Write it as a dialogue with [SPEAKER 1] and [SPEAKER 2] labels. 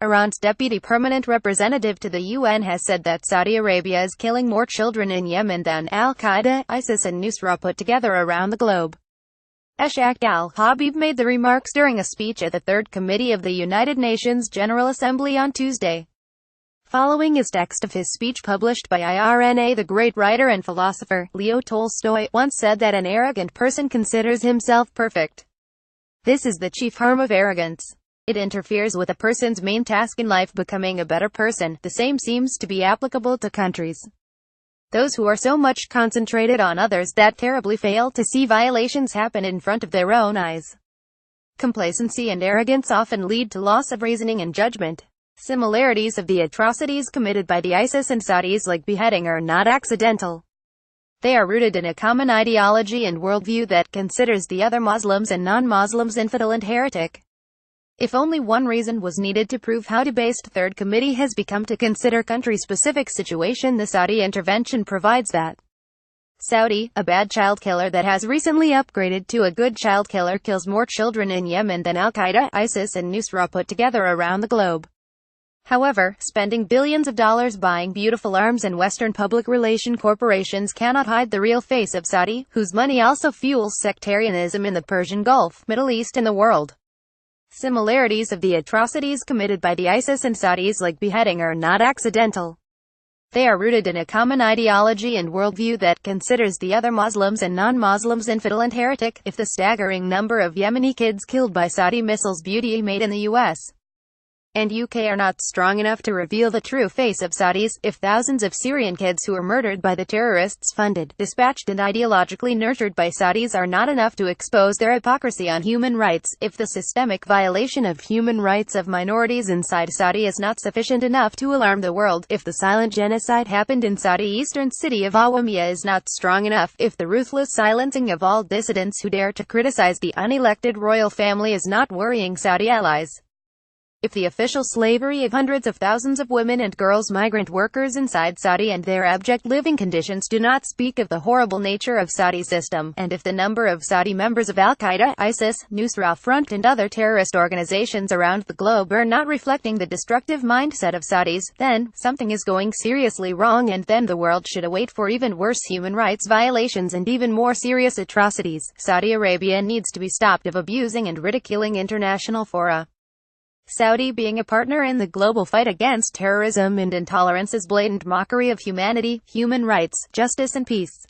[SPEAKER 1] Iran's deputy permanent representative to the UN has said that Saudi Arabia is killing more children in Yemen than Al-Qaeda, ISIS and Nusrah put together around the globe. Eshaq Al Habib made the remarks during a speech at the Third Committee of the United Nations General Assembly on Tuesday. Following his text of his speech published by IRNA, the great writer and philosopher, Leo Tolstoy, once said that an arrogant person considers himself perfect. This is the chief harm of arrogance. It interferes with a person's main task in life, becoming a better person. The same seems to be applicable to countries. Those who are so much concentrated on others that terribly fail to see violations happen in front of their own eyes. Complacency and arrogance often lead to loss of reasoning and judgment. Similarities of the atrocities committed by the ISIS and Saudis, like beheading, are not accidental. They are rooted in a common ideology and worldview that considers the other Muslims and non-Muslims infidel and heretic. If only one reason was needed to prove how debased Third Committee has become to consider country-specific situation, the Saudi intervention provides that. Saudi, a bad child killer that has recently upgraded to a good child killer, kills more children in Yemen than Al-Qaeda, ISIS and Nusrah put together around the globe. However, spending billions of dollars buying beautiful arms and Western public relation corporations cannot hide the real face of Saudi, whose money also fuels sectarianism in the Persian Gulf, Middle East and the world. Similarities of the atrocities committed by the ISIS and Saudis, like beheading, are not accidental. They are rooted in a common ideology and worldview that considers the other Muslims and non-Muslims infidel and heretic. If the staggering number of Yemeni kids killed by Saudi missiles beauty made in the US and UK are not strong enough to reveal the true face of Saudis, if thousands of Syrian kids who were murdered by the terrorists funded, dispatched and ideologically nurtured by Saudis are not enough to expose their hypocrisy on human rights, if the systemic violation of human rights of minorities inside Saudi is not sufficient enough to alarm the world, if the silent genocide happened in Saudi eastern city of Awamiya is not strong enough, if the ruthless silencing of all dissidents who dare to criticize the unelected royal family is not worrying Saudi allies, if the official slavery of hundreds of thousands of women and girls, migrant workers inside Saudi, and their abject living conditions do not speak of the horrible nature of Saudi system, and if the number of Saudi members of Al-Qaeda, ISIS, Nusrah Front and other terrorist organizations around the globe are not reflecting the destructive mindset of Saudis, then something is going seriously wrong, and then the world should await for even worse human rights violations and even more serious atrocities. Saudi Arabia needs to be stopped of abusing and ridiculing international fora. Saudi being a partner in the global fight against terrorism and intolerance is blatant mockery of humanity, human rights, justice and peace.